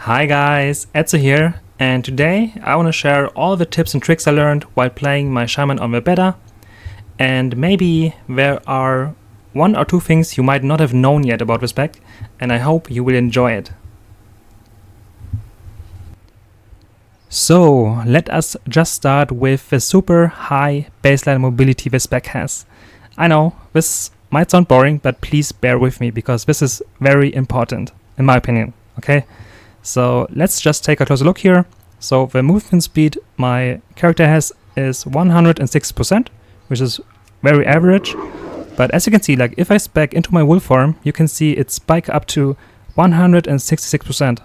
Hi guys, Etzo here, and today I want to share all the tips and tricks I learned while playing my Shaman on the beta, and maybe there are one or two things you might not have known yet about the spec, and I hope you will enjoy it. So, let us just start with the super high baseline mobility the spec has. I know, this might sound boring, but please bear with me because this is very important, in my opinion, okay? So let's just take a closer look here. So the movement speed my character has is 106%, which is very average. But as you can see, like if I spec into my wolf form, you can see it spike up to 166%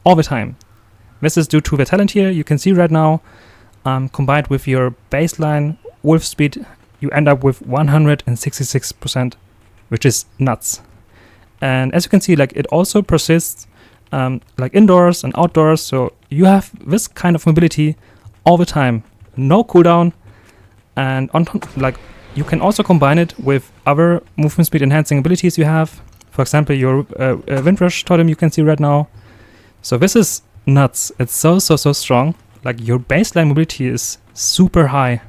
all the time. This is due to the talent here. You can see right now, combined with your baseline wolf speed, you end up with 166%, which is nuts. And as you can see, like it also persists like indoors and outdoors, so you have this kind of mobility all the time, no cooldown, and like you can also combine it with other movement speed enhancing abilities you have. For example, your Windrush totem you can see right now. So this is nuts. It's so strong. Like your baseline mobility is super high,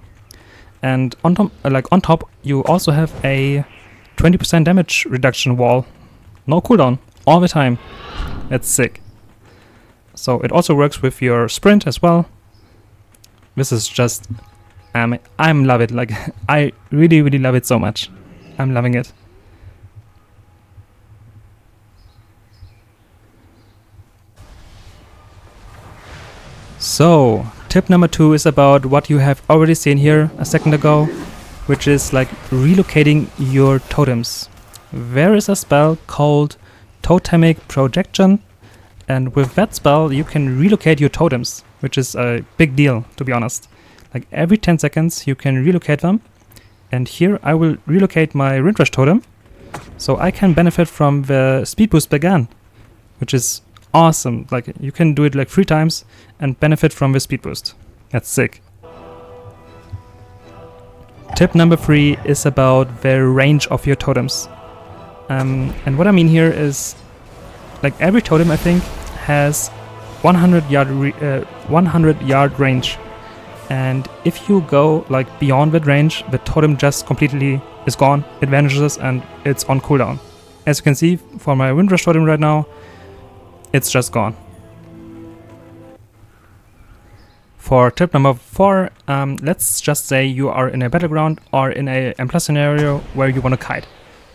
and on top, you also have a 20% damage reduction wall, no cooldown all the time. It's sick. So it also works with your sprint as well. This is just, I'm love it. Like I really love it so much. I'm loving it. So tip number 2 is about what you have already seen here a second ago, which is like relocating your totems. There is a spell called Totemic Projection, and with that spell you can relocate your totems, which is a big deal, to be honest. Like every 10 seconds you can relocate them, and here I will relocate my Windrush totem so I can benefit from the speed boost again, which is awesome. Like you can do it like 3 times and benefit from the speed boost. That's sick. Tip number 3 is about the range of your totems. And what I mean here is, like every totem I think has 100 yard range, and if you go like beyond that range, the totem just completely is gone. It vanishes and it's on cooldown. As you can see for my Windrush totem right now, it's just gone. For tip number 4, let's just say you are in a battleground or in a M+ scenario where you want to kite.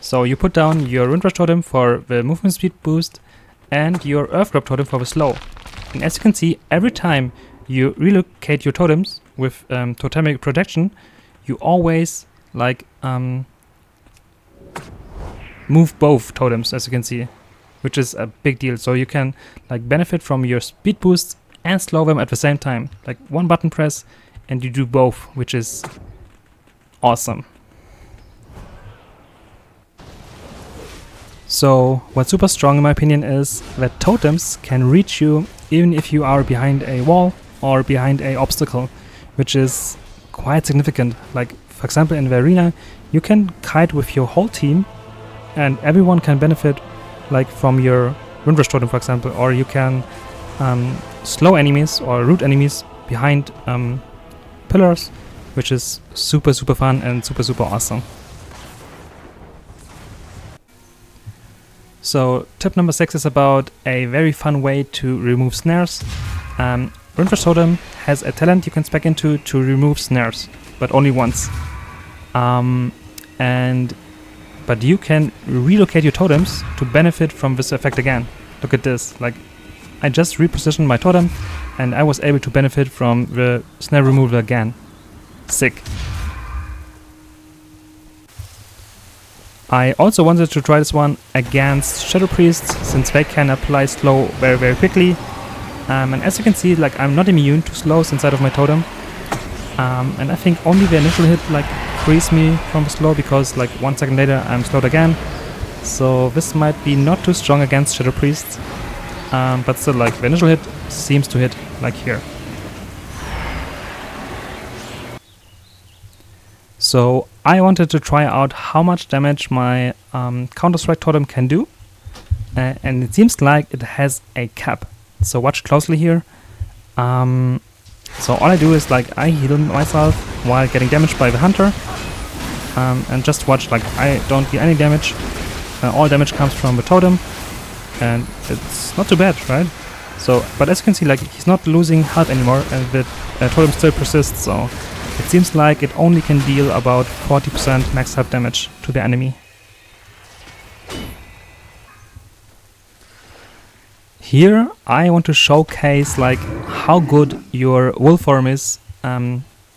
So you put down your Windrush totem for the movement speed boost and your Earth Grab totem for the slow. And as you can see, every time you relocate your totems with Totemic Projection, you always like move both totems, as you can see, which is a big deal. So you can like benefit from your speed boost and slow them at the same time. Like one button press and you do both, which is awesome. So what's super strong in my opinion is that totems can reach you even if you are behind a wall or behind a obstacle, which is quite significant. Like for example in the arena, you can kite with your whole team and everyone can benefit like from your Windrush totem, for example, or you can slow enemies or root enemies behind pillars, which is super fun and super awesome. So tip number 6 is about a very fun way to remove snares. Windrush totem has a talent you can spec into to remove snares, but only once. But you can relocate your totems to benefit from this effect again. Look at this, like I just repositioned my totem and I was able to benefit from the snare removal again. Sick. I also wanted to try this one against Shadow Priests, since they can apply slow very quickly. And as you can see, like I'm not immune to slows inside of my totem. And I think only the initial hit like frees me from the slow, because like 1 second later I'm slowed again. So this might be not too strong against Shadow Priests. But still, like the initial hit seems to hit like here. So I wanted to try out how much damage my Counter-Strike totem can do, and it seems like it has a cap. So watch closely here. So all I do is like I heal myself while getting damaged by the hunter, and just watch, like I don't get any damage. All damage comes from the totem, and it's not too bad, right? So, but as you can see, like he's not losing health anymore, and the totem still persists. So it seems like it only can deal about 40% max health damage to the enemy. Here I want to showcase like how good your wolf form is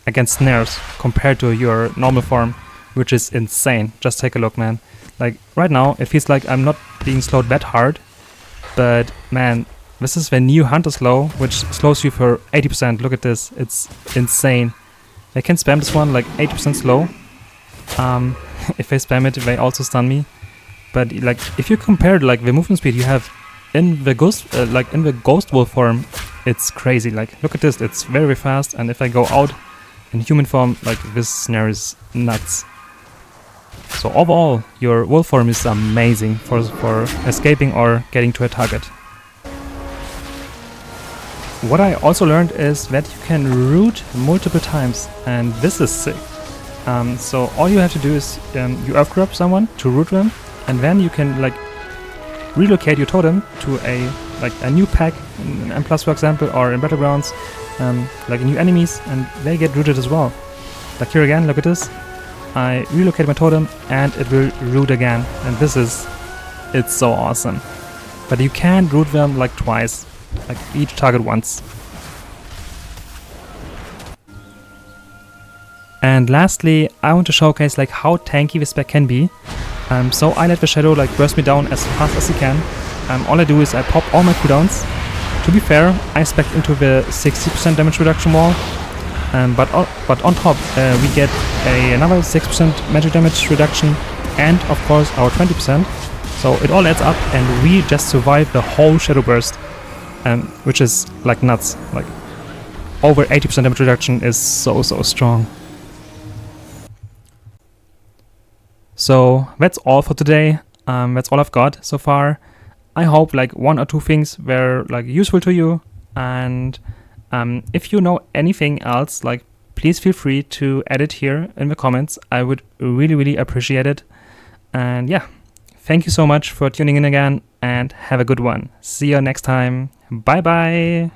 against snares compared to your normal form, which is insane. Just take a look, man. Like right now it feels like I'm not being slowed that hard, but man, this is the new hunter slow, which slows you for 80%. Look at this, it's insane. I can spam this one like 80% slow. If I spam it, they also stun me. But like if you compare like the movement speed you have in the ghost, in the ghost wolf form, it's crazy. Like look at this, it's very fast, and if I go out in human form, like this snare is nuts. So overall, your wolf form is amazing for escaping or getting to a target. What I also learned is that you can root multiple times, and this is sick. So all you have to do is you earth grab someone to root them, and then you can like relocate your totem to a new pack in M+, for example, or in Battlegrounds, like new enemies, and they get rooted as well. Like here again, look at this. I relocate my totem and it will root again, and it's so awesome. But you can root them like twice, like each target once. And lastly, I want to showcase like how tanky this spec can be. So I let the shadow like burst me down as fast as he can. All I do is I pop all my cooldowns. To be fair, I spec into the 60% damage reduction wall, but on top we get another 6% magic damage reduction, and of course our 20%. So it all adds up, and we just survive the whole shadow burst, which is like nuts. Like over 80% damage reduction is so strong. So that's all for today. That's all I've got so far. I hope like one or two things were like useful to you, and if you know anything else, like please feel free to add it here in the comments. I would really appreciate it. And yeah, thank you so much for tuning in again, and have a good one. See you next time. Bye bye.